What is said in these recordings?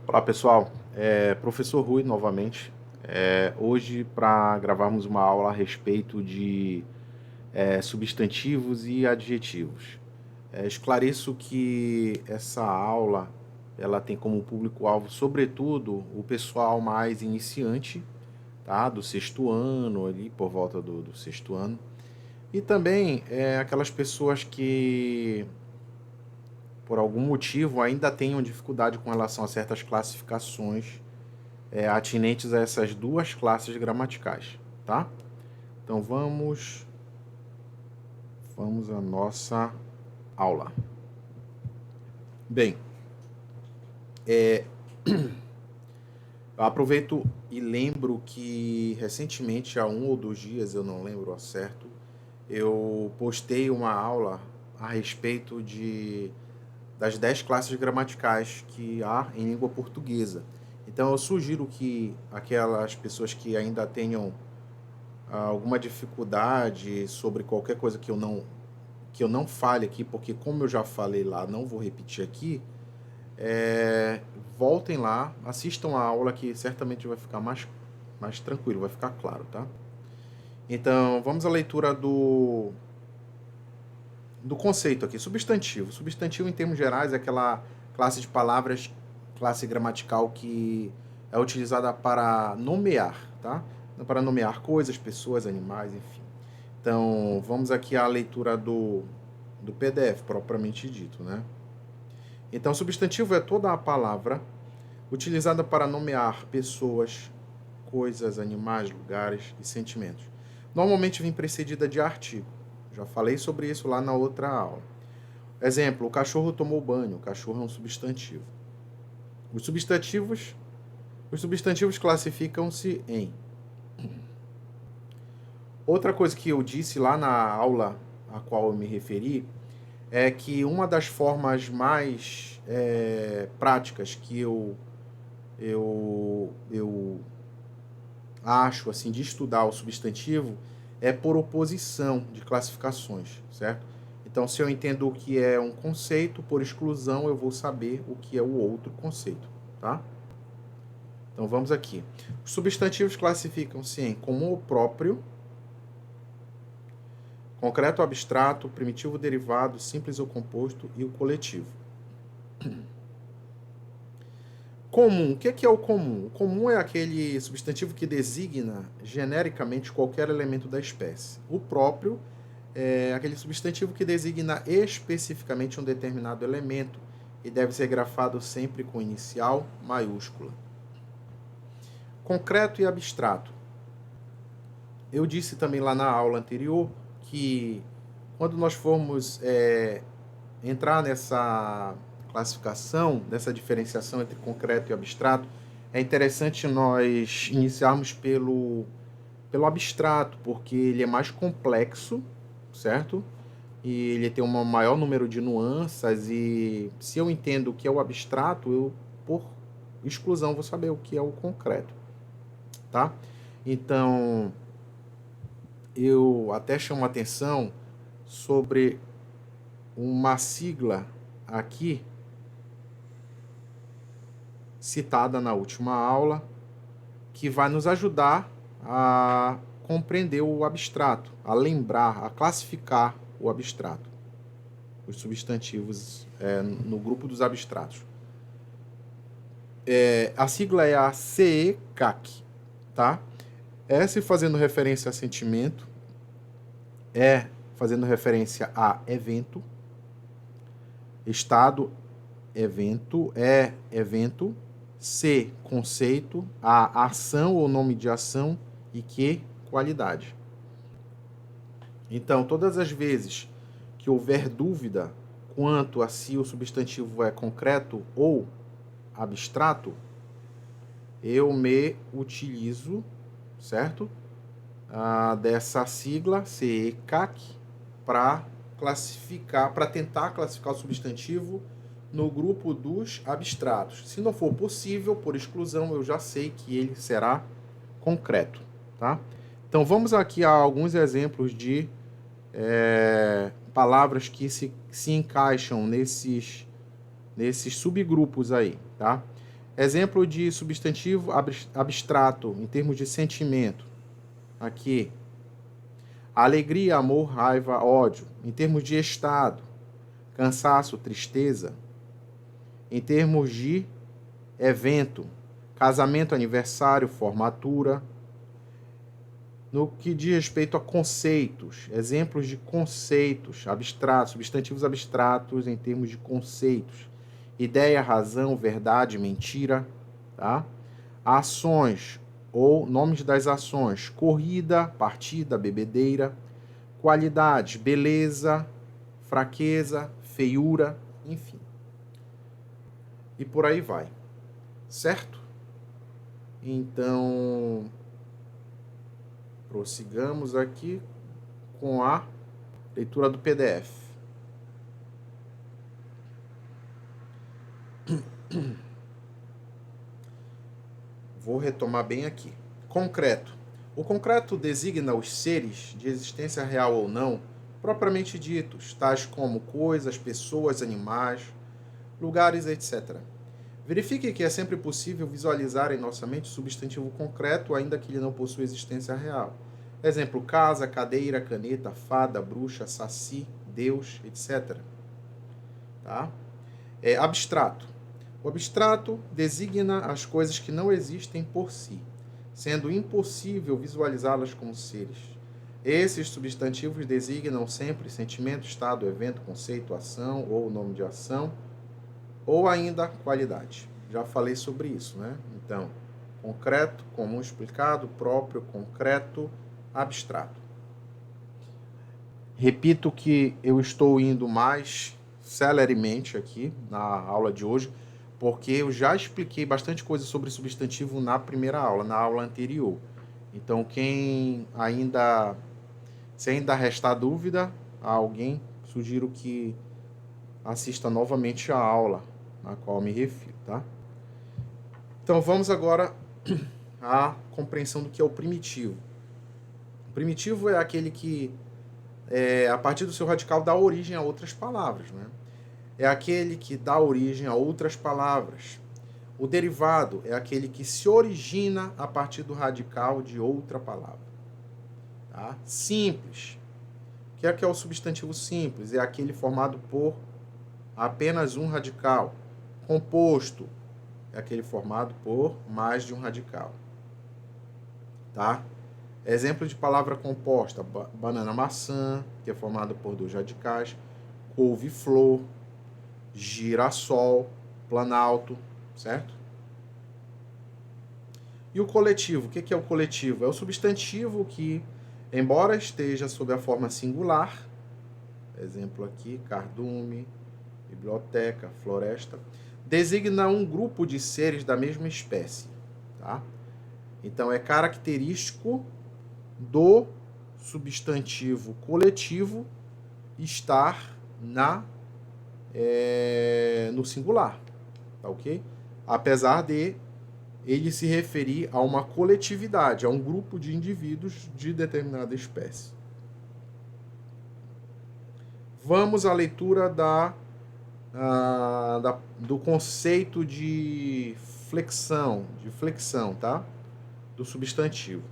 Olá pessoal, professor Rui novamente. Hoje para gravarmos uma aula a respeito de substantivos e adjetivos. Esclareço que essa aula ela tem como público-alvo, sobretudo, o pessoal mais iniciante, tá? Do sexto ano, ali por volta do sexto ano. E também aquelas pessoas que por algum motivo ainda tenham dificuldade com relação a certas classificações atinentes a essas duas classes gramaticais, tá? Então vamos à nossa aula. Bem, eu aproveito e lembro que recentemente, há 1 ou 2 dias, eu não lembro ao certo, eu postei uma aula a respeito das 10 classes gramaticais que há em língua portuguesa. Então eu sugiro que aquelas pessoas que ainda tenham alguma dificuldade sobre qualquer coisa que eu não fale aqui, porque como eu já falei lá, não vou repetir aqui, é, voltem lá, assistam a aula que certamente vai ficar mais tranquilo, vai ficar claro, tá? Então, vamos à leitura do conceito aqui. Substantivo. Substantivo, em termos gerais, é aquela classe de palavras, classe gramatical que é utilizada para nomear, tá? Para nomear coisas, pessoas, animais, enfim. Então, vamos aqui à leitura do PDF, propriamente dito, né? Então, substantivo é toda a palavra utilizada para nomear pessoas, coisas, animais, lugares e sentimentos. Normalmente vem precedida de artigo. Já falei sobre isso lá na outra aula. Exemplo, o cachorro tomou banho. O cachorro é um substantivo. Os substantivos, os substantivos classificam-se em. Outra coisa que eu disse lá na aula a qual eu me referi é que uma das formas mais práticas que eu acho assim de estudar o substantivo é por oposição de classificações, certo? Então, se eu entendo o que é um conceito, por exclusão eu vou saber o que é o outro conceito, tá? Então, vamos aqui. Os substantivos classificam-se em comum ou próprio, concreto ou abstrato, primitivo ou derivado, simples ou composto e o coletivo. Comum. O que é o comum? O comum é aquele substantivo que designa genericamente qualquer elemento da espécie. O próprio é aquele substantivo que designa especificamente um determinado elemento e deve ser grafado sempre com inicial maiúscula. Concreto e abstrato. Eu disse também lá na aula anterior que quando nós formos entrar nessa classificação, nessa diferenciação entre concreto e abstrato, é interessante nós iniciarmos pelo abstrato, porque ele é mais complexo, certo? E ele tem um maior número de nuances, e se eu entendo o que é o abstrato, eu, por exclusão, vou saber o que é o concreto, tá? Então, eu até chamo a atenção sobre uma sigla aqui citada na última aula, que vai nos ajudar a compreender o abstrato, a lembrar, a classificar o abstrato, os substantivos no grupo dos abstratos. A sigla é a CECAC, tá? S fazendo referência a sentimento, E fazendo referência a evento, estado, evento, E evento, C conceito, A ação ou nome de ação e Q qualidade. Então, todas as vezes que houver dúvida quanto a se o substantivo é concreto ou abstrato, eu me utilizo, certo? Dessa sigla CECAC para classificar, para tentar classificar o substantivo no grupo dos abstratos. Se não for possível, por exclusão, eu já sei que ele será concreto, tá? Então vamos aqui a alguns exemplos de palavras que se encaixam nesses subgrupos aí, tá? Exemplo de substantivo abstrato, em termos de sentimento. Aqui, alegria, amor, raiva, ódio. Em termos de estado, cansaço, tristeza. Em termos de evento, casamento, aniversário, formatura. No que diz respeito a conceitos, exemplos de conceitos abstratos, substantivos abstratos em termos de conceitos. Ideia, razão, verdade, mentira, tá? Ações ou nomes das ações: corrida, partida, bebedeira. Qualidades: beleza, fraqueza, feiura, enfim. E por aí vai, certo? Então, prossigamos aqui com a leitura do PDF. Vou retomar bem aqui. Concreto. O concreto designa os seres, de existência real ou não, propriamente ditos, tais como coisas, pessoas, animais, lugares, etc. Verifique que é sempre possível visualizar em nossa mente o substantivo concreto, ainda que ele não possua existência real. Exemplo: casa, cadeira, caneta, fada, bruxa, saci, Deus, etc. Tá? Abstrato. O abstrato designa as coisas que não existem por si, sendo impossível visualizá-las como seres. Esses substantivos designam sempre sentimento, estado, evento, conceito, ação ou nome de ação, ou ainda qualidade. Já falei sobre isso, né? Então, concreto, comum explicado, próprio, concreto, abstrato. Repito que eu estou indo mais celeremente aqui na aula de hoje, porque eu já expliquei bastante coisa sobre substantivo na primeira aula, na aula anterior. Então, se ainda restar dúvida a alguém, sugiro que assista novamente a aula na qual me refiro, tá? Então, vamos agora à compreensão do que é o primitivo. O primitivo é aquele que, a partir do seu radical, dá origem a outras palavras, né? É aquele que dá origem a outras palavras. O derivado é aquele que se origina a partir do radical de outra palavra. Tá? Simples. O que é o substantivo simples? É aquele formado por apenas um radical. Composto é aquele formado por mais de um radical. Tá? Exemplo de palavra composta: banana, maçã, que é formado por dois radicais. Couve-flor, girassol, planalto, certo? E o coletivo, o que é o coletivo? É o substantivo que, embora esteja sob a forma singular, exemplo aqui, cardume, biblioteca, floresta, designa um grupo de seres da mesma espécie, tá? Então, é característico do substantivo coletivo estar no singular, tá ok? Apesar de ele se referir a uma coletividade, a um grupo de indivíduos de determinada espécie. Vamos à leitura do conceito de flexão, tá? Do substantivo.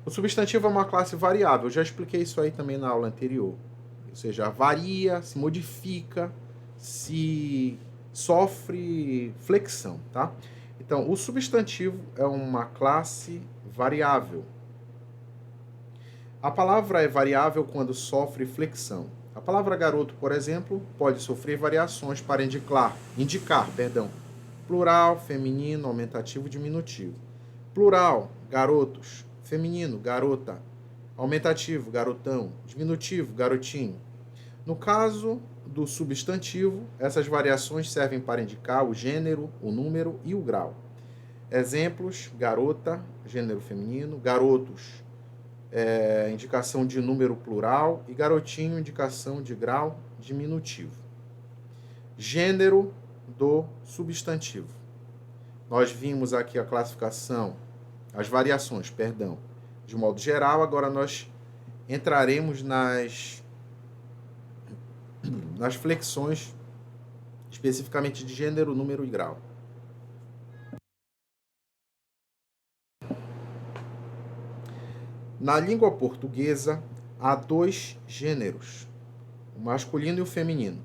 O substantivo é uma classe variável, eu já expliquei isso aí também na aula anterior. Ou seja, varia, se modifica, se sofre flexão, tá? Então, o substantivo é uma classe variável. A palavra é variável quando sofre flexão. A palavra garoto, por exemplo, pode sofrer variações para indicar, plural, feminino, aumentativo, diminutivo. Plural, garotos. Feminino, garota. Aumentativo, garotão. Diminutivo, garotinho. No caso do substantivo, essas variações servem para indicar o gênero, o número e o grau. Exemplos: garota, gênero feminino; garotos, indicação de número plural; e garotinho, indicação de grau diminutivo. Gênero do substantivo. Nós vimos aqui a classificação, as variações, de modo geral. Agora nós entraremos nas flexões, especificamente de gênero, número e grau. Na língua portuguesa, há dois gêneros, o masculino e o feminino.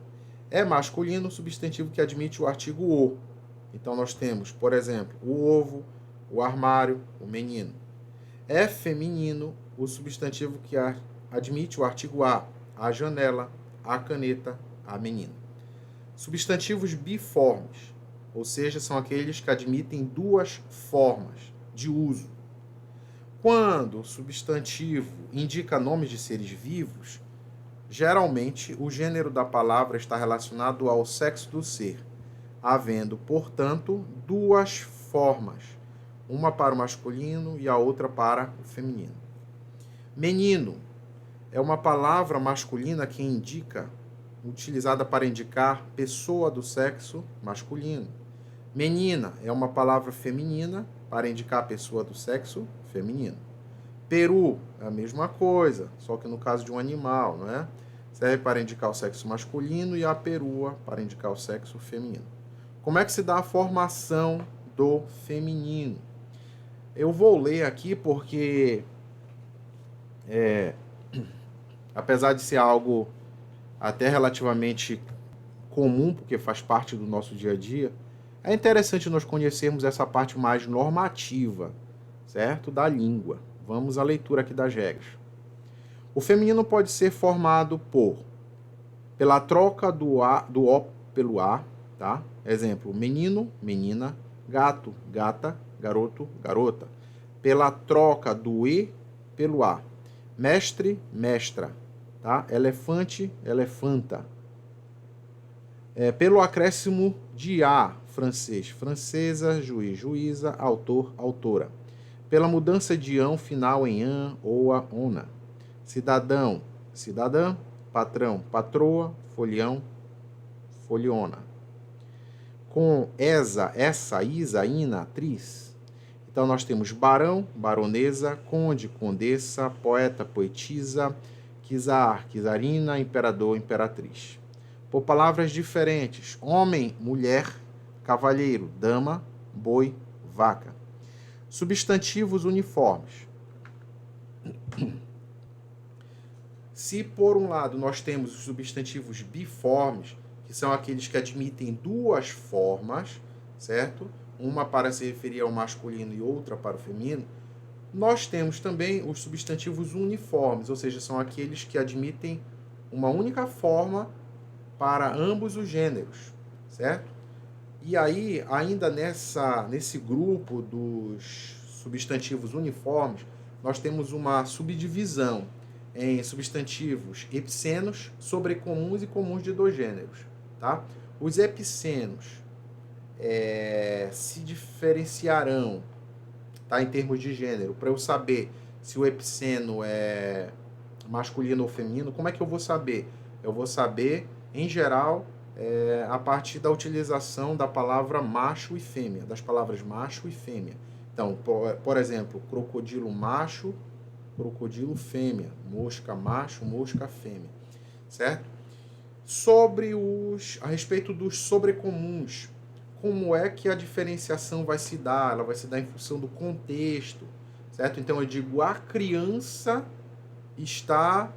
É masculino o substantivo que admite o artigo o. Então, nós temos, por exemplo, o ovo, o armário, o menino. É feminino o substantivo que admite o artigo a janela, a caneta, a menina. Substantivos biformes, ou seja, são aqueles que admitem duas formas de uso. Quando o substantivo indica nomes de seres vivos, geralmente o gênero da palavra está relacionado ao sexo do ser, havendo, portanto, duas formas, uma para o masculino e a outra para o feminino. Menino é uma palavra masculina que indica, utilizada para indicar pessoa do sexo masculino. Menina é uma palavra feminina para indicar pessoa do sexo feminino. Peru é a mesma coisa, só que no caso de um animal, não é? Serve para indicar o sexo masculino e a perua para indicar o sexo feminino. Como é que se dá a formação do feminino? Eu vou ler aqui porque, apesar de ser algo até relativamente comum, porque faz parte do nosso dia a dia, é interessante nós conhecermos essa parte mais normativa, certo? Da língua. Vamos à leitura aqui das regras. O feminino pode ser formado pela troca do O pelo A, tá? Exemplo, menino, menina, gato, gata, garoto, garota. Pela troca do E pelo A. Mestre, mestra, tá? Elefante, elefanta. Pelo acréscimo de A, francês, francesa, juiz, juíza, autor, autora. Pela mudança de ão final em an ou a ona. Cidadão, cidadã, patrão, patroa, folião, foliona. Com esa, essa, isa, ina, atriz. Então nós temos barão, baronesa, conde, condessa, poeta, poetisa, czar, czarina, imperador, imperatriz. Por palavras diferentes, homem, mulher, cavalheiro, dama, boi, vaca. Substantivos uniformes. Se, por um lado, nós temos os substantivos biformes, que são aqueles que admitem duas formas, certo? Uma para se referir ao masculino e outra para o feminino, nós temos também os substantivos uniformes, ou seja, são aqueles que admitem uma única forma para ambos os gêneros, certo? E aí, ainda nesse grupo dos substantivos uniformes, nós temos uma subdivisão em substantivos epicenos, sobrecomuns e comuns de dois gêneros, tá? Os epicenos se diferenciarão, tá, em termos de gênero. Para eu saber se o epiceno é masculino ou feminino, como é que eu vou saber? Eu vou saber, em geral, a partir da utilização da palavra macho e fêmea, das palavras macho e fêmea. Então, por exemplo, crocodilo macho, crocodilo fêmea, mosca macho, mosca fêmea, certo? A respeito dos sobrecomuns, como é que a diferenciação vai se dar? Ela vai se dar em função do contexto, certo? Então eu digo, a criança está...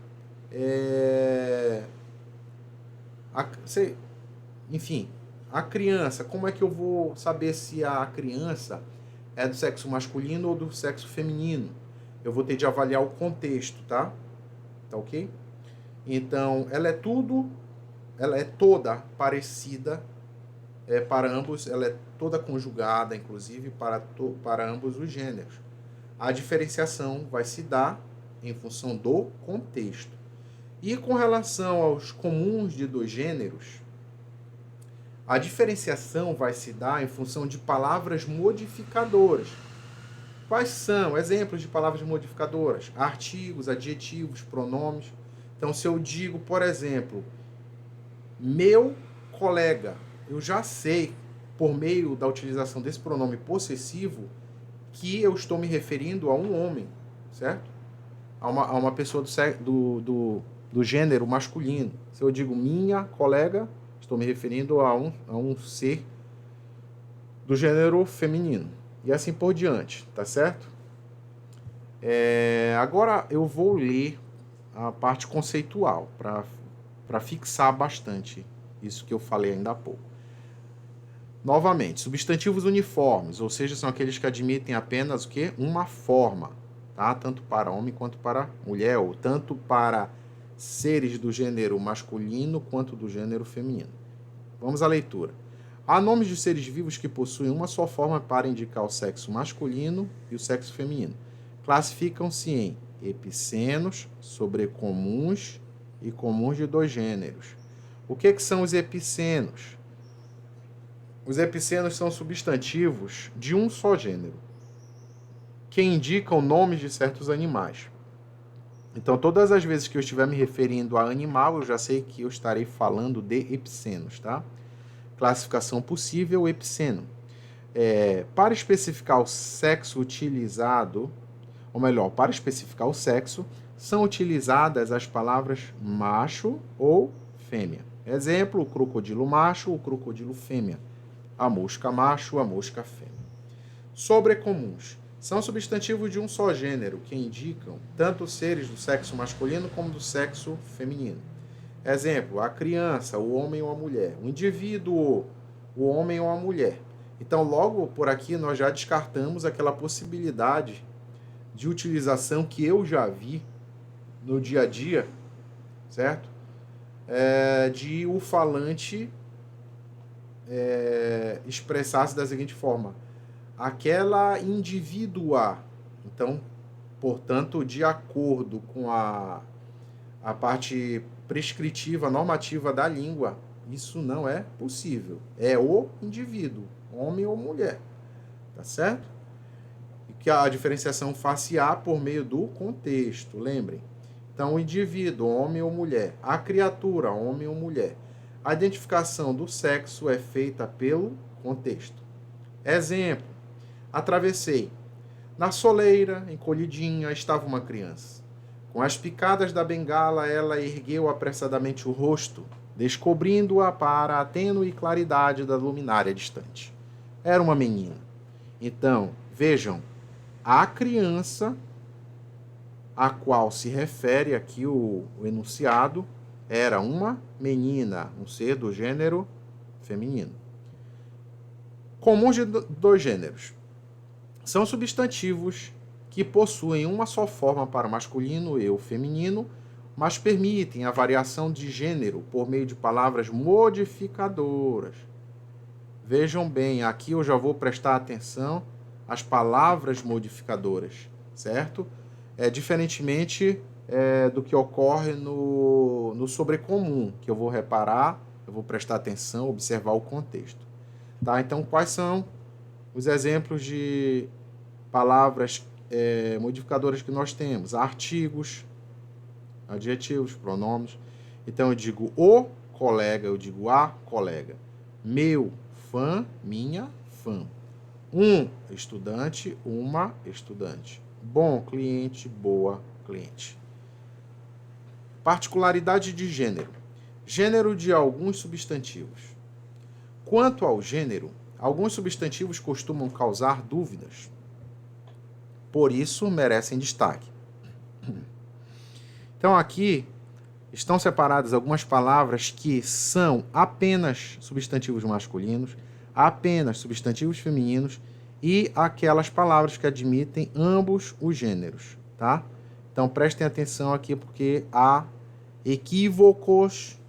enfim, a criança, como é que eu vou saber se a criança é do sexo masculino ou do sexo feminino? Eu vou ter de avaliar o contexto, tá? Tá ok? Então, ela é toda parecida para ambos, ela é toda conjugada, inclusive, para ambos os gêneros. A diferenciação vai se dar em função do contexto. E com relação aos comuns de dois gêneros, a diferenciação vai se dar em função de palavras modificadoras. Quais são exemplos de palavras modificadoras? Artigos, adjetivos, pronomes. Então, se eu digo, por exemplo, meu colega, eu já sei, por meio da utilização desse pronome possessivo, que eu estou me referindo a um homem, certo? A uma pessoa do gênero masculino. Se eu digo minha colega, estou me referindo a um ser do gênero feminino. E assim por diante, tá certo? Agora eu vou ler a parte conceitual para fixar bastante isso que eu falei ainda há pouco. Novamente, substantivos uniformes, ou seja, são aqueles que admitem apenas o quê? Uma forma, tá? Tanto para homem quanto para mulher, ou tanto para seres do gênero masculino quanto do gênero feminino. Vamos à leitura. Há nomes de seres vivos que possuem uma só forma para indicar o sexo masculino e o sexo feminino. Classificam-se em epicenos, sobrecomuns e comuns de dois gêneros. O que são os epicenos? Os epicenos são substantivos de um só gênero, que indicam nomes de certos animais. Então, todas as vezes que eu estiver me referindo a animal, eu já sei que eu estarei falando de epicenos, tá? Classificação possível, epiceno. Para especificar o sexo utilizado, ou melhor, para especificar o sexo, são utilizadas as palavras macho ou fêmea. Exemplo, o crocodilo macho, o crocodilo fêmea. A mosca macho, a mosca fêmea. Sobrecomuns. São substantivos de um só gênero, que indicam tanto seres do sexo masculino como do sexo feminino. Exemplo, a criança, o homem ou a mulher. O indivíduo, o homem ou a mulher. Então, logo por aqui, nós já descartamos aquela possibilidade de utilização que eu já vi no dia a dia, certo? De o falante expressar-se da seguinte forma: aquela indivídua. Então, portanto, de acordo com a parte prescritiva, normativa da língua, isso não é possível. É o indivíduo, homem ou mulher, tá certo? E que a diferenciação faz-se-á por meio do contexto, lembrem. Então, o indivíduo, homem ou mulher. A criatura, homem ou mulher. A identificação do sexo é feita pelo contexto. Exemplo: atravessei. Na soleira, encolhidinha, estava uma criança. Com as picadas da bengala, ela ergueu apressadamente o rosto, descobrindo-a para a tênue claridade da luminária distante. Era uma menina. Então, vejam, a criança a qual se refere aqui o enunciado era uma menina, um ser do gênero feminino. Comuns de dois gêneros. São substantivos que possuem uma só forma para o masculino e o feminino, mas permitem a variação de gênero por meio de palavras modificadoras. Vejam bem, aqui eu já vou prestar atenção às palavras modificadoras, certo? Diferentemente do que ocorre no sobrecomum, que eu vou reparar, eu vou prestar atenção, observar o contexto. Tá? Então, quais são os exemplos de palavras modificadoras que nós temos? Artigos, adjetivos, pronomes. Então, eu digo o colega, eu digo a colega. Meu fã, minha fã. Um estudante, uma estudante. Bom cliente, boa cliente. Particularidade de gênero. Gênero de alguns substantivos. Quanto ao gênero, alguns substantivos costumam causar dúvidas. Por isso, merecem destaque. Então, aqui estão separadas algumas palavras que são apenas substantivos masculinos, apenas substantivos femininos e aquelas palavras que admitem ambos os gêneros, tá? Então, prestem atenção aqui porque há equívocos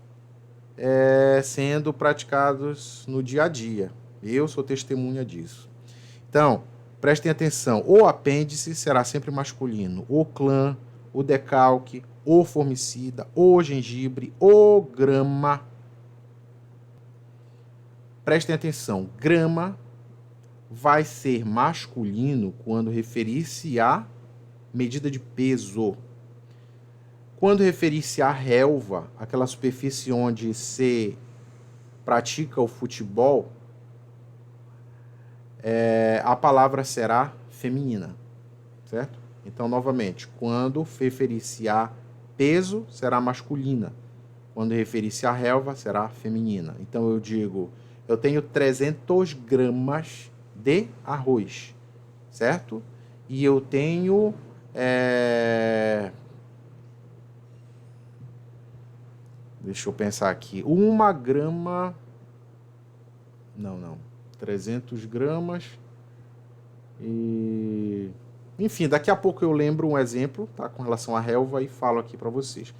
sendo praticados no dia a dia. Eu sou testemunha disso. Então, prestem atenção. O apêndice será sempre masculino. O clã, o decalque, o formicida, o gengibre, o grama. Prestem atenção. Grama vai ser masculino quando referir-se à medida de peso. Quando referir-se à relva, aquela superfície onde se pratica o futebol, a palavra será feminina, certo? Então, novamente, quando referir-se a peso, será masculina. Quando referir-se à relva, será feminina. Então, eu digo, eu tenho 300 gramas de arroz, certo? E eu tenho Deixa eu pensar aqui. 1 grama... Não. 300 gramas. E... Enfim, daqui a pouco eu lembro um exemplo, tá, com relação à relva e falo aqui para vocês.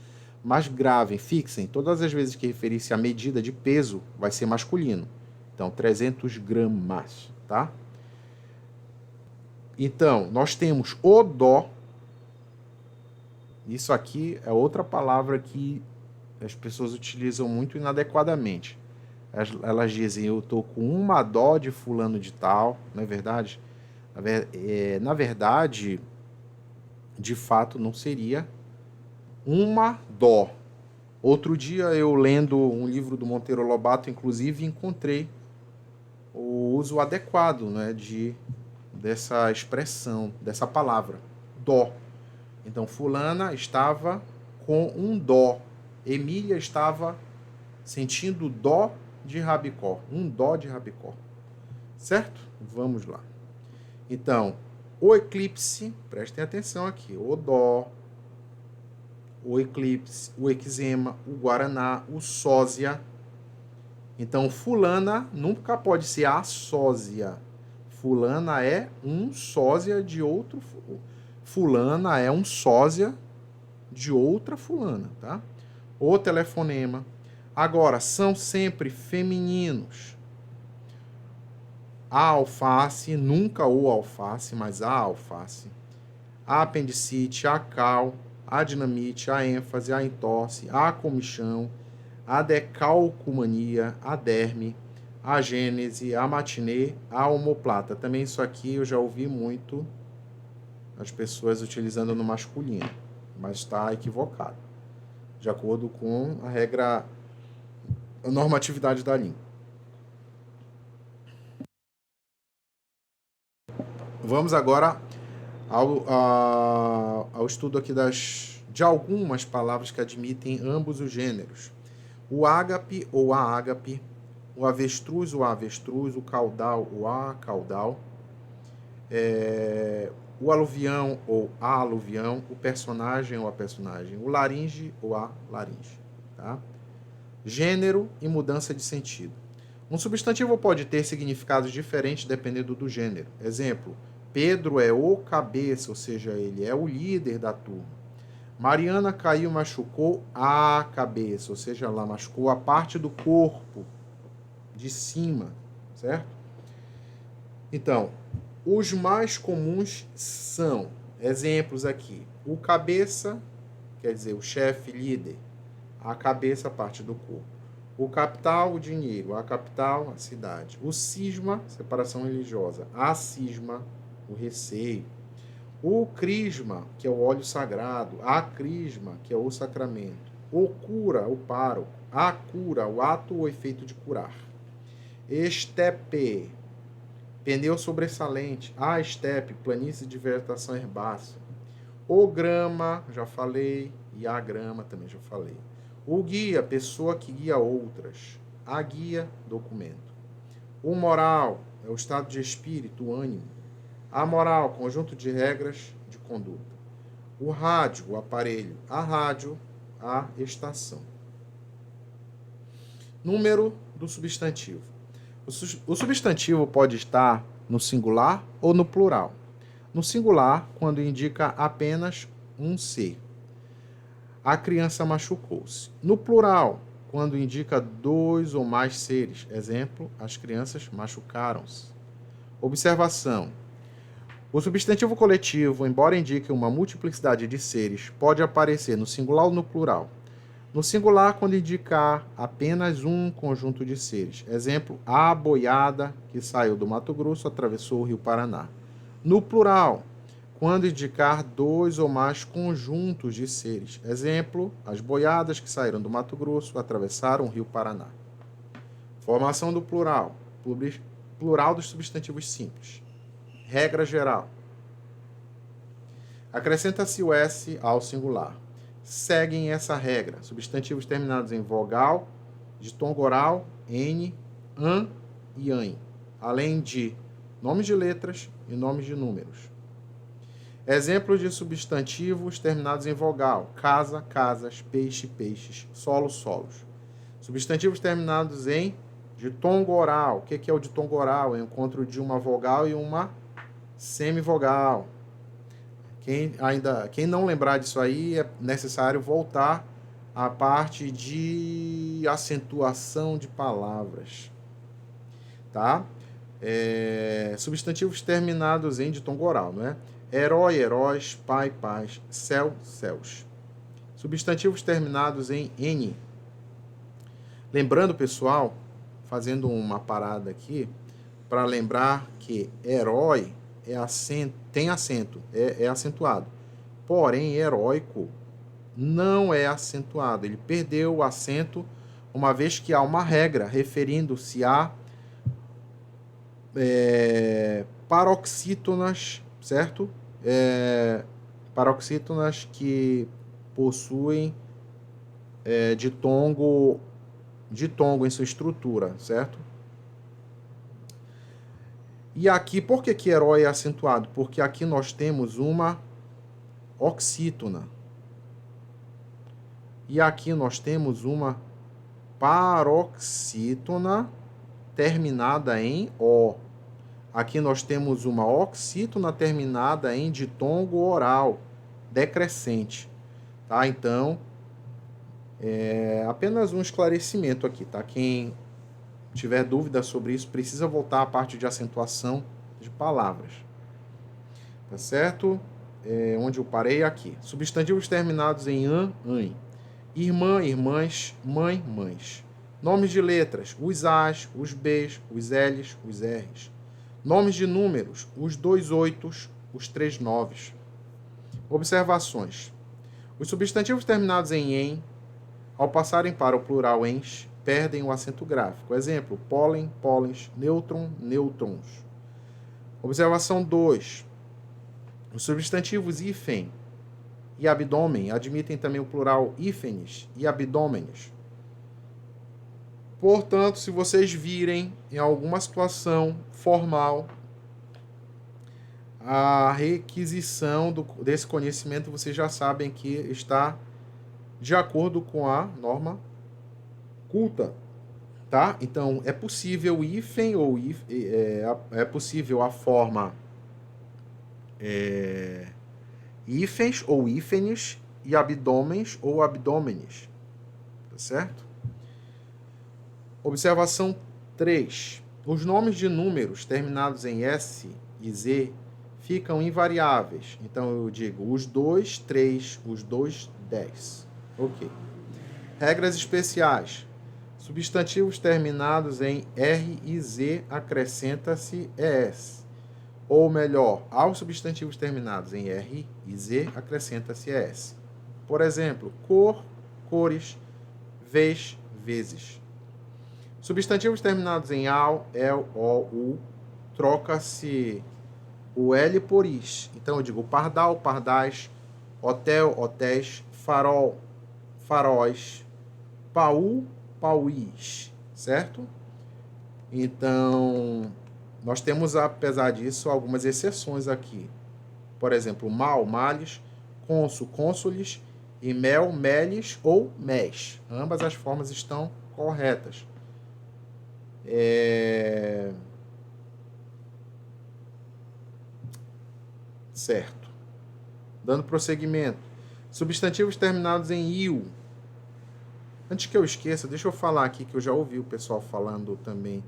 Mas gravem, fixem, todas as vezes que referir-se à medida de peso, vai ser masculino. Então, 300 gramas, tá? Então, nós temos o dó. Isso aqui é outra palavra que as pessoas utilizam muito inadequadamente. Elas dizem, eu tô com uma dó de fulano de tal, não é verdade? Na verdade, de fato, não seria uma dó. Outro dia, eu lendo um livro do Monteiro Lobato, inclusive, encontrei o uso adequado, né, dessa expressão, dessa palavra, dó. Então, fulana estava com um dó. Emília estava sentindo dó de Rabicó. Um dó de Rabicó. Certo? Vamos lá. Então, o eclipse, prestem atenção aqui, o dó, o eclipse, o eczema, o guaraná, o sósia. Então, fulana nunca pode ser a sósia. Fulana é um sósia de outro. Fulana é um sósia de outra fulana, tá? O telefonema. Agora, são sempre femininos. A alface, nunca o alface, mas a alface. A apendicite, a cal, a dinamite, a ênfase, a entorse, a comichão, a decalcomania, a derme, a gênese, a matinê, a omoplata. Também isso aqui eu já ouvi muito as pessoas utilizando no masculino, mas está equivocado, de acordo com a regra, a normatividade da língua. Vamos agora ao estudo aqui de algumas palavras que admitem ambos os gêneros. O ágape ou a ágape, o avestruz ou a avestruz, o caudal ou a caudal, o aluvião ou a aluvião, o personagem ou a personagem, o laringe ou a laringe. Tá? Gênero e mudança de sentido. Um substantivo pode ter significados diferentes dependendo do gênero. Exemplo, Pedro é o cabeça, ou seja, ele é o líder da turma. Mariana caiu e machucou a cabeça, ou seja, ela machucou a parte do corpo de cima, certo? Então, os mais comuns são, exemplos aqui, o cabeça, quer dizer, o chefe, líder, a cabeça, a parte do corpo. O capital, o dinheiro, a capital, a cidade. O cisma, separação religiosa. A cisma, o receio. O crisma, que é o óleo sagrado. A crisma, que é o sacramento. O cura, o pároco. A cura, o ato ou efeito de curar. Estepe, pneu sobressalente. A estepe, planície de vegetação herbácea. O grama, já falei. E a grama também já falei. O guia, pessoa que guia outras. A guia, documento. O moral é o estado de espírito, o ânimo. A moral, conjunto de regras de conduta. O rádio, o aparelho. A rádio, a estação. Número do substantivo. O substantivo pode estar no singular ou no plural. No singular, quando indica apenas um ser. A criança machucou-se. No plural, quando indica 2 ou mais seres. Exemplo, as crianças machucaram-se. Observação. O substantivo coletivo, embora indique uma multiplicidade de seres, pode aparecer no singular ou no plural. No singular, quando indicar apenas um conjunto de seres. Exemplo, a boiada que saiu do Mato Grosso atravessou o Rio Paraná. No plural, quando indicar 2 ou mais conjuntos de seres. Exemplo, as boiadas que saíram do Mato Grosso atravessaram o Rio Paraná. Formação do plural. Plural dos substantivos simples. Regra geral. Acrescenta-se o S ao singular. Seguem essa regra. Substantivos terminados em vogal, de tom oral, N, an e an. Além de nomes de letras e nomes de números. Exemplos de substantivos terminados em vogal: casa, casas, peixe, peixes, solo, solos. Substantivos terminados em ditongo oral. O que é o ditongo oral? É o encontro de uma vogal e uma semivogal. Quem não lembrar disso aí, é necessário voltar à parte de acentuação de palavras, tá? Substantivos terminados em ditongo oral, não é? Herói, heróis, pai, pais, céu, céus. Substantivos terminados em N. Lembrando, pessoal, fazendo uma parada aqui, para lembrar que herói tem acento, é acentuado. Porém, heróico não é acentuado. Ele perdeu o acento, uma vez que há uma regra referindo-se a paroxítonas, certo? Paroxítonas que possuem ditongo em sua estrutura, certo? E aqui, por que herói é acentuado? Porque aqui nós temos uma oxítona. E aqui nós temos uma paroxítona terminada em O. Aqui nós temos uma oxítona terminada em ditongo oral decrescente, tá? Então, apenas um esclarecimento aqui, tá? Quem tiver dúvida sobre isso, precisa voltar à parte de acentuação de palavras, tá certo? Onde eu parei aqui. Substantivos terminados em an, an. Irmã, irmãs, mãe, mães. Nomes de letras: os As, os Bs, os Ls, os Rs. Nomes de números: os 2 oitos, os 3 noves. Observações: os substantivos terminados em "em", ao passarem para o plural "ens", perdem o acento gráfico. Exemplo: pólen, pólens, nêutron, nêutrons. Observação 2. Os substantivos hífen e abdômen admitem também o plural hífenes e abdômenes. Portanto, se vocês virem em alguma situação formal a requisição desse conhecimento, vocês já sabem que está de acordo com a norma culta, tá? Então, é possível hífen ou é possível a forma hífens ou hífenes e abdômenes ou abdômenes, tá certo? Observação 3. Os nomes de números terminados em S e Z ficam invariáveis. Então, eu digo os 2, 3, os 2, 10. Ok. Regras especiais. Substantivos terminados em R e Z acrescenta-se ES. Ou melhor, aos substantivos terminados em R e Z acrescenta-se ES. Por exemplo, cor, cores, vez, vezes. Substantivos terminados em AL, EL, O, U, troca-se o L por IS. Então eu digo pardal, pardais, hotel, hotéis, farol, faróis, paú, pauís, certo? Então, nós temos, apesar disso, algumas exceções aqui. Por exemplo, mal, males, cônsul, cônsules e mel, meles ou mes. Ambas as formas estão corretas. Certo. Dando prosseguimento. Substantivos terminados em "il". Antes que eu esqueça, deixa eu falar aqui que eu já ouvi o pessoal falando também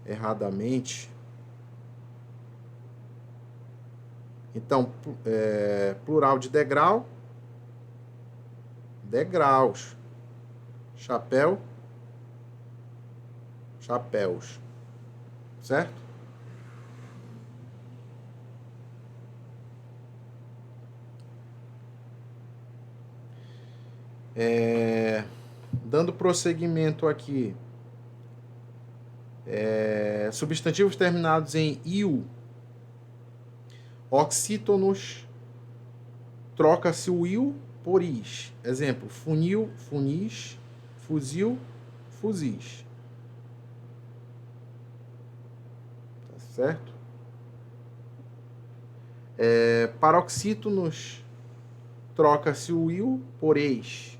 erradamente. Então, plural de degrau, degraus. Chapéu, chapéus. Certo? Dando prosseguimento aqui. Substantivos terminados em "il". Oxítonos, troca-se o "il" por "is". Exemplo: funil, funis, fuzil, fuzis. Tá certo? Paroxítonos, troca-se o il por eis.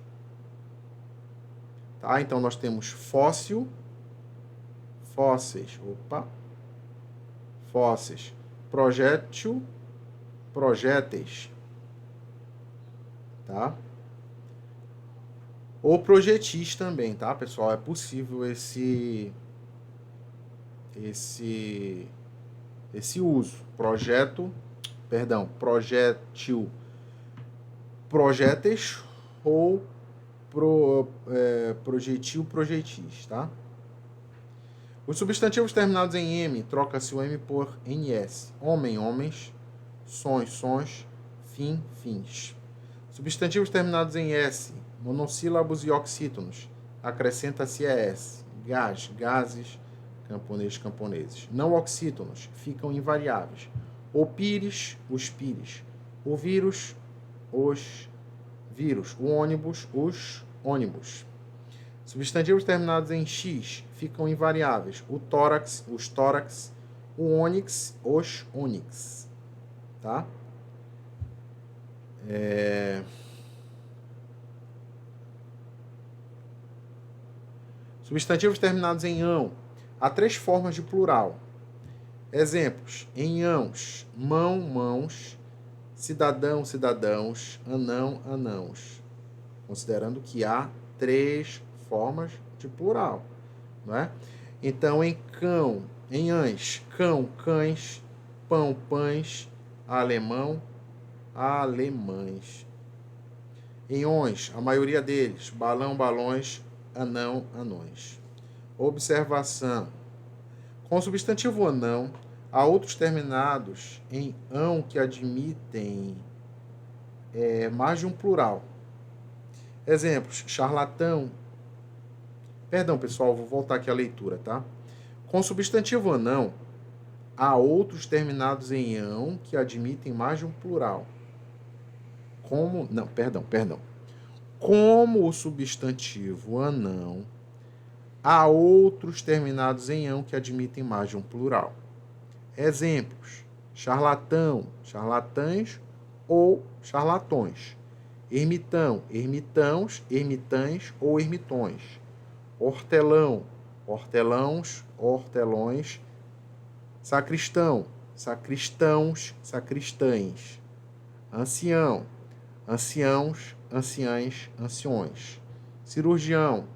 Tá? Então, nós temos fóssil, fósseis, fósseis, projétil, projéteis, tá? Ou projetis também, tá, pessoal? É possível esse uso. Projétil, projéteis ou projetil, projetis, tá? Os substantivos terminados em M, troca-se o M por NS. Homem, homens. Sons, sons. Fim, fins. Substantivos terminados em S, monossílabos e oxítonos, acrescenta-se ES. Gás, gases. Camponês, camponeses. Não oxítonos, ficam invariáveis. O pires, os pires. O vírus, os vírus. O ônibus, os ônibus. Substantivos terminados em X ficam invariáveis. O tórax, os tórax. O ônix, os ônix. Tá? Substantivos terminados em ão. Há 3 formas de plural. Exemplos: em ãos, mão, mãos, cidadão, cidadãos, anão, anãos. Considerando que há 3 formas de plural, não é? Então, em cão, em ães, cão, cães, pão, pães, alemão, alemães. Em ons, a maioria deles, balão, balões, anão, anões. Observação: com o substantivo anão, há outros terminados em ão que admitem mais de um plural. Exemplos: charlatão. Perdão, pessoal, vou voltar aqui à leitura, tá? Com o substantivo anão, há outros terminados em ão que admitem mais de um plural. Como o substantivo anão, há outros terminados em ão que admitem mais de um plural. Exemplos: charlatão, charlatães ou charlatões. Ermitão, ermitãos, ermitães ou ermitões. Hortelão, hortelãos, hortelões. Sacristão, sacristãos, sacristães. Ancião, anciãos, anciãs, anciões. Cirurgião,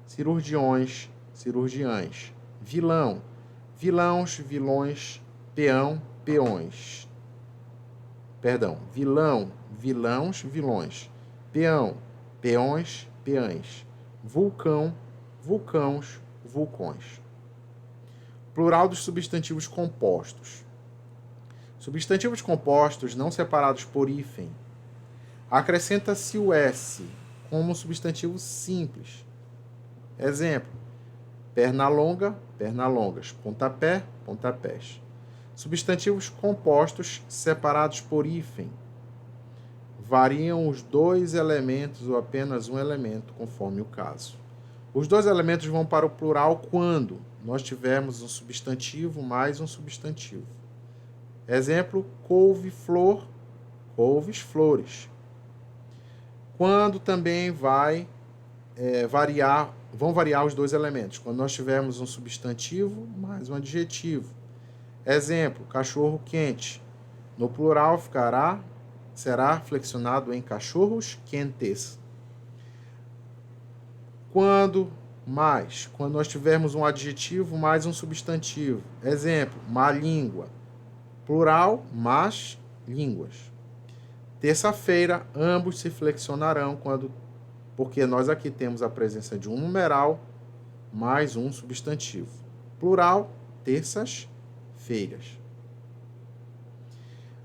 cirurgiões, cirurgiães. Vilão, vilãos, vilões. Peão, peões. Vilão, vilãos, vilões. Peão, peões, peães. Vulcão, vulcãos, vulcões. Plural dos substantivos compostos. Substantivos compostos não separados por hífen. Acrescenta-se o S como substantivo simples. Exemplo: perna longa, pernalongas. Pontapé, pontapés. Substantivos compostos separados por hífen. Variam os 2 elementos ou apenas um elemento, conforme o caso. Os 2 elementos vão para o plural quando nós tivermos um substantivo mais um substantivo. Exemplo: couve, flor, couves, flores. Quando também vão variar os 2 elementos, quando nós tivermos um substantivo mais um adjetivo. Exemplo: cachorro quente. No plural será flexionado em cachorros quentes. Quando nós tivermos um adjetivo mais um substantivo. Exemplo: má língua. Plural, más línguas. Terça-feira, ambos se flexionarão porque nós aqui temos a presença de um numeral mais um substantivo. Plural, terças-feiras.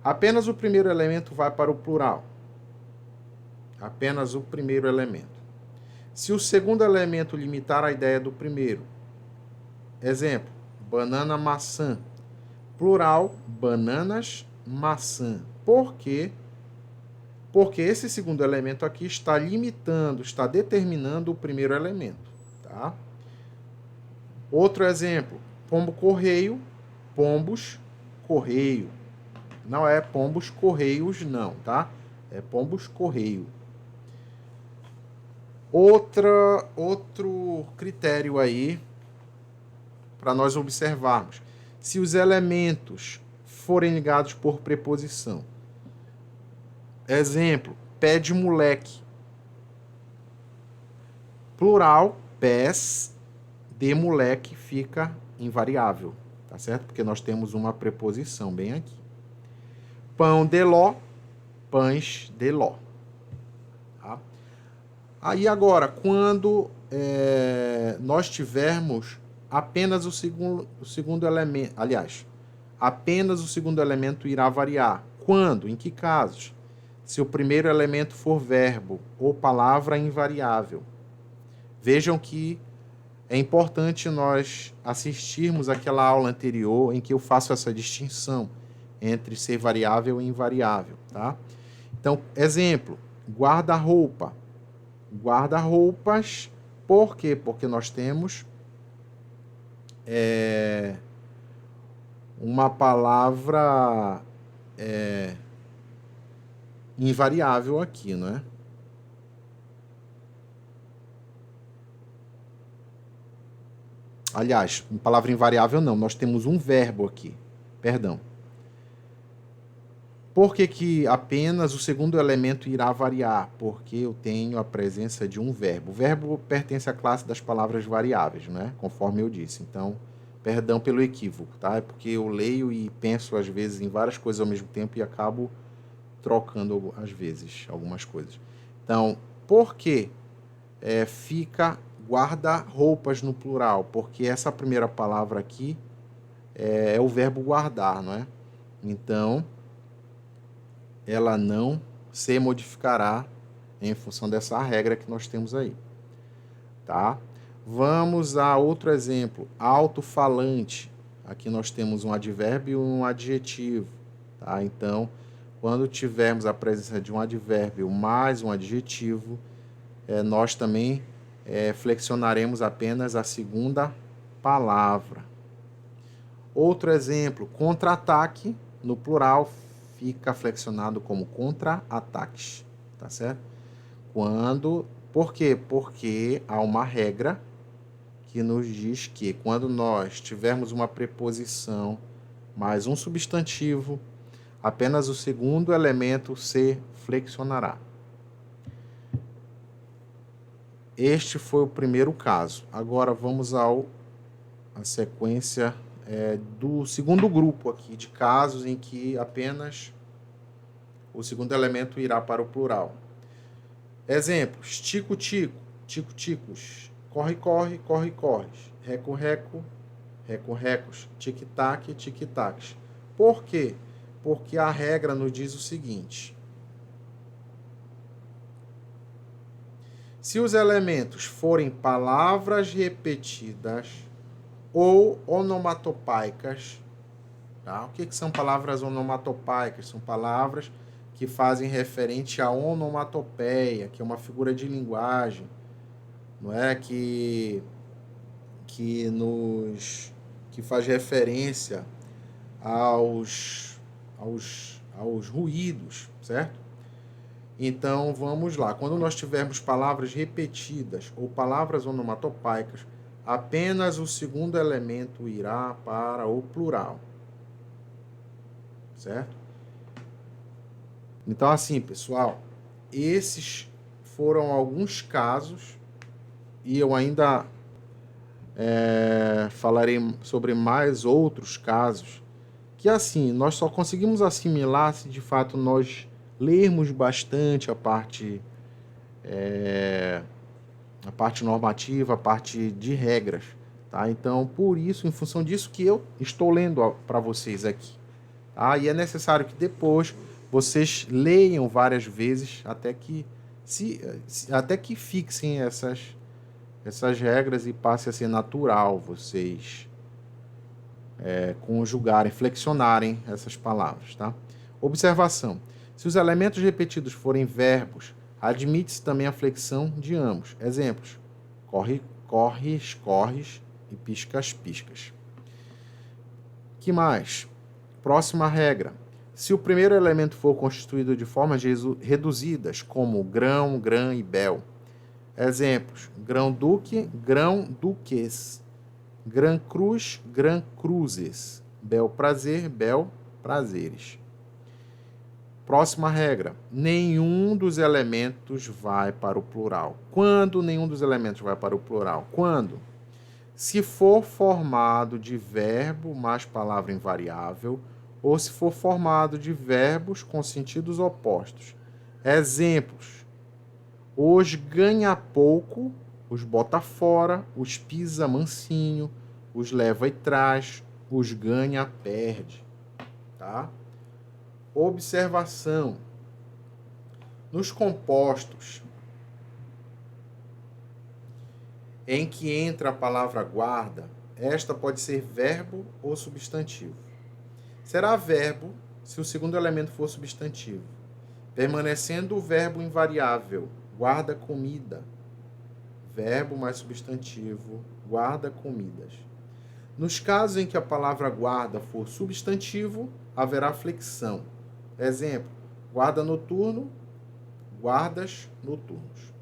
Apenas o primeiro elemento vai para o plural. Apenas o primeiro elemento. Se o segundo elemento limitar a ideia do primeiro. Exemplo: banana, maçã. Plural, bananas, maçã. Por quê? Porque esse segundo elemento aqui está determinando o primeiro elemento. Tá? Outro exemplo: pombo, correio, pombos, correio. Não é pombos correios, não, tá? É pombos correio. Outro critério aí para nós observarmos. Se os elementos forem ligados por preposição. Exemplo, pé de moleque. Plural, pés de moleque fica invariável, tá certo? Porque nós temos uma preposição bem aqui. Pão de ló, pães de ló. Tá? Aí agora, quando nós tivermos apenas o segundo elemento, aliás, apenas o segundo elemento irá variar. Quando? Em que casos? Se o primeiro elemento for verbo ou palavra invariável. Vejam que é importante nós assistirmos àquela aula anterior em que eu faço essa distinção entre ser variável e invariável, tá? Então, exemplo, guarda-roupa. Guarda-roupas, por quê? Porque nós temos uma palavra invariável aqui, não é? Aliás, palavra invariável não, nós temos um verbo aqui, perdão. Por que apenas o segundo elemento irá variar? Porque eu tenho a presença de um verbo. O verbo pertence à classe das palavras variáveis, né? Conforme eu disse. Então, perdão pelo equívoco, tá? É porque eu leio e penso, às vezes, em várias coisas ao mesmo tempo e acabo trocando, às vezes, algumas coisas. Então, por que fica guarda-roupas no plural? Porque essa primeira palavra aqui é o verbo guardar, não é? Então, ela não se modificará em função dessa regra que nós temos aí, tá? Vamos a outro exemplo, alto-falante. Aqui nós temos um advérbio e um adjetivo, tá? Então, quando tivermos a presença de um advérbio mais um adjetivo, nós também flexionaremos apenas a segunda palavra. Outro exemplo, contra-ataque, no plural, fica flexionado como contra-ataques, tá certo? Por quê? Porque há uma regra que nos diz que quando nós tivermos uma preposição mais um substantivo, apenas o segundo elemento se flexionará. Este foi o primeiro caso. Agora vamos à sequência do segundo grupo aqui, de casos em que apenas o segundo elemento irá para o plural. Exemplos, tico-tico, tico-ticos, corre-corre, corre-corres, reco-reco, reco-recos, tic-tac, tic-tacs. Por quê? Porque a regra nos diz o seguinte: se os elementos forem palavras repetidas ou onomatopaicas, tá? O que são palavras onomatopaicas? São palavras que fazem referente à onomatopeia, que é uma figura de linguagem, não é? Que faz referência aos ruídos, certo? Então, vamos lá. Quando nós tivermos palavras repetidas ou palavras onomatopaicas, apenas o segundo elemento irá para o plural. Certo? Então, assim, pessoal, esses foram alguns casos e eu ainda falarei sobre mais outros casos que, assim, nós só conseguimos assimilar se, de fato, nós lermos bastante a parte normativa, a parte de regras, tá? Então, por isso, em função disso que eu estou lendo para vocês aqui, tá? E é necessário que depois vocês leiam várias vezes até que fixem essas regras e passe a ser natural vocês conjugarem, flexionarem essas palavras, tá? Observação. Se os elementos repetidos forem verbos, admite-se também a flexão de ambos. Exemplos: corre, corres, corres e piscas, piscas. Que mais? Próxima regra. se o primeiro elemento for constituído de formas reduzidas, como grão, grã e bel. Exemplos: grão-duque, grão-duques, grã-cruz, grã-cruzes, bel-prazer, bel-prazeres. Próxima regra: nenhum dos elementos vai para o plural. Quando nenhum dos elementos vai para o plural? Quando? Se for formado de verbo mais palavra invariável, ou se for formado de verbos com sentidos opostos. Exemplos: os ganha pouco, os bota fora, os pisa mansinho, os leva e traz, os ganha perde. Tá? Observação: nos compostos em que entra a palavra guarda, esta pode ser verbo ou substantivo. Será verbo se o segundo elemento for substantivo, permanecendo o verbo invariável, guarda comida. Verbo mais substantivo, guarda comidas. Nos casos em que a palavra guarda for substantivo, haverá flexão. Exemplo: guarda noturno, guardas noturnos.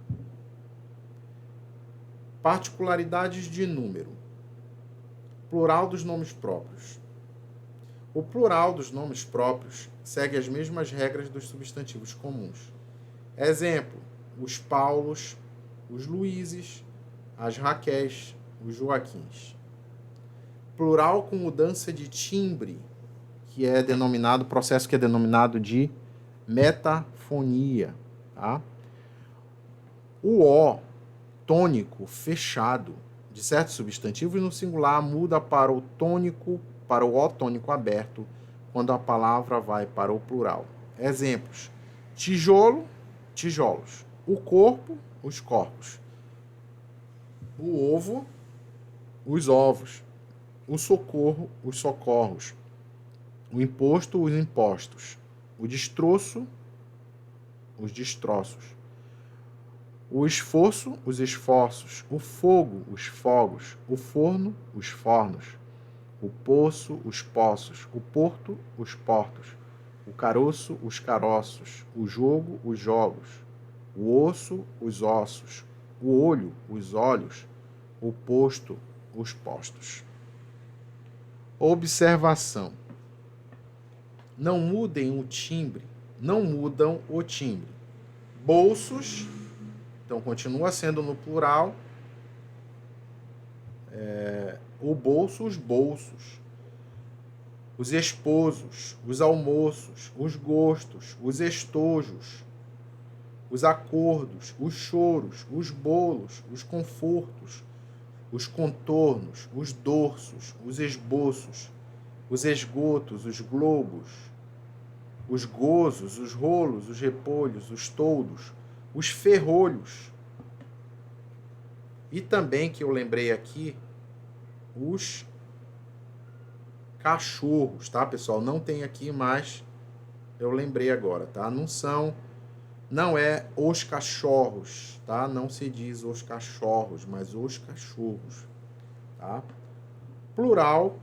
Particularidades de número. Plural dos nomes próprios. O plural dos nomes próprios segue as mesmas regras dos substantivos comuns. Exemplo: os Paulos, os Luíses, as Raquéis, os Joaquins. Plural com mudança de timbre, que é denominado, processo que é denominado de metafonia. Tá? O O tônico fechado de certos substantivos no singular muda para o tônico, para o O tônico aberto, quando a palavra vai para o plural. Exemplos: tijolo, tijolos. O corpo, os corpos. O ovo, os ovos. O socorro, os socorros. O imposto, os impostos. O destroço, os destroços. O esforço, os esforços. O fogo, os fogos. O forno, os fornos. O poço, os poços. O porto, os portos. O caroço, os caroços. O jogo, os jogos. O osso, os ossos. O olho, os olhos. O posto, os postos. Observação: não mudem o timbre, não mudam o timbre. Bolsos, então continua sendo no plural. O bolso, os bolsos. Os esposos, os almoços, os gostos, os estojos, os acordos, os choros, os bolos, os confortos, os contornos, os dorsos, os esboços, os esgotos, os globos, os gozos, os rolos, os repolhos, os toldos, os ferrolhos. E também, que eu lembrei aqui, os cachorros, tá, pessoal? Não tem aqui, mas eu lembrei agora, tá? Não é os cachorros, tá? Não se diz os cachorros, mas os cachorros, tá? Plural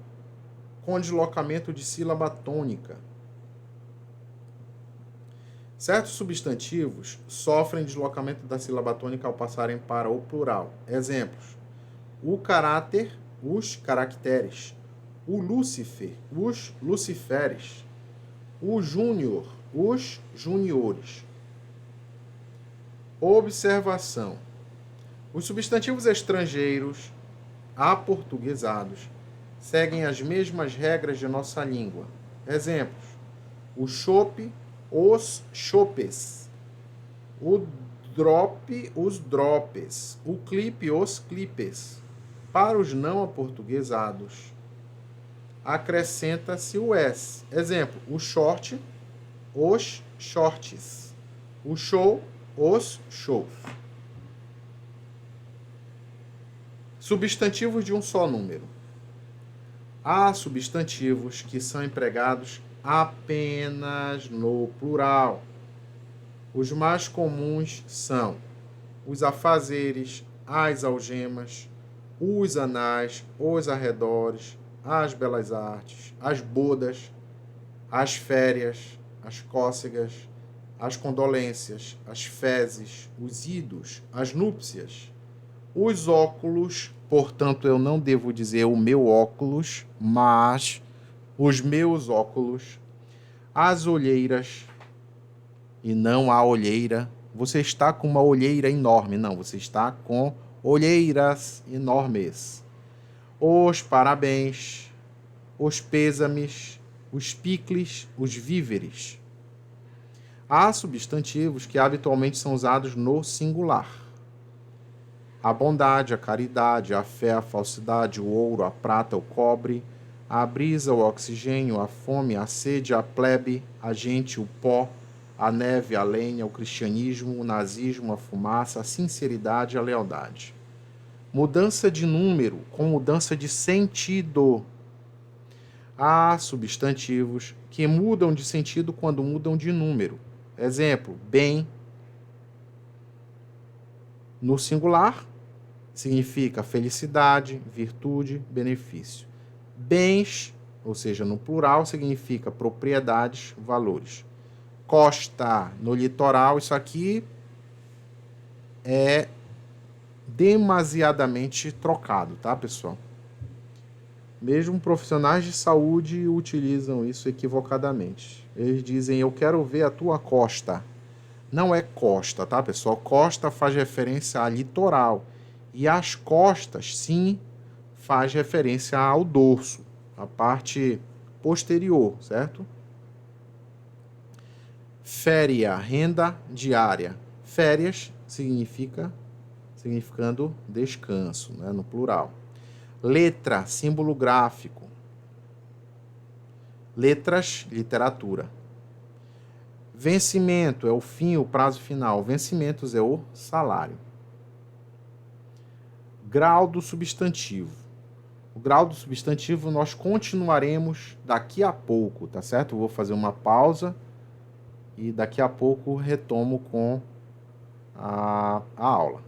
com deslocamento de sílaba tônica. Certos substantivos sofrem deslocamento da sílaba tônica ao passarem para o plural. Exemplos: o caráter, os caracteres. O Lúcifer, os luciferes. O júnior, os juniores. Observação: os substantivos estrangeiros aportuguesados seguem as mesmas regras de nossa língua. Exemplos: o chope, os chopes. O drop, os dropes. O clipe, os clipes. Para os não aportuguesados, acrescenta-se o S. Exemplo: o short, os shorts. O show, os shows. Substantivos de um só número. Há substantivos que são empregados apenas no plural. Os mais comuns são os afazeres, as algemas, os anais, os arredores, as belas artes, as bodas, as férias, as cócegas, as condolências, as fezes, os idos, as núpcias, os óculos, portanto eu não devo dizer o meu óculos, mas os meus óculos, as olheiras, e não a olheira. Você está com uma olheira enorme, não, você está com olheiras enormes. Os parabéns, os pêsames, os picles, os víveres. Há substantivos que habitualmente são usados no singular. A bondade, a caridade, a fé, a falsidade, o ouro, a prata, o cobre, a brisa, o oxigênio, a fome, a sede, a plebe, a gente, o pó, a neve, a lenha, o cristianismo, o nazismo, a fumaça, a sinceridade, a lealdade. Mudança de número com mudança de sentido. Há substantivos que mudam de sentido quando mudam de número. Exemplo, bem, no singular, significa felicidade, virtude, benefício. Bens, ou seja, no plural, significa propriedades, valores. Costa, no litoral, isso aqui é demasiadamente trocado, tá, pessoal? Mesmo profissionais de saúde utilizam isso equivocadamente. Eles dizem, eu quero ver a tua costa. Não é costa, tá, pessoal? Costa faz referência a litoral. E as costas, sim, faz referência ao dorso, a parte posterior, certo? Féria, renda diária. Férias significando descanso, né, no plural. Letra, símbolo gráfico. Letras, literatura. Vencimento é o fim, o prazo final. Vencimentos é o salário. Grau do substantivo. O grau do substantivo nós continuaremos daqui a pouco, tá certo? Eu vou fazer uma pausa e daqui a pouco retomo com a aula.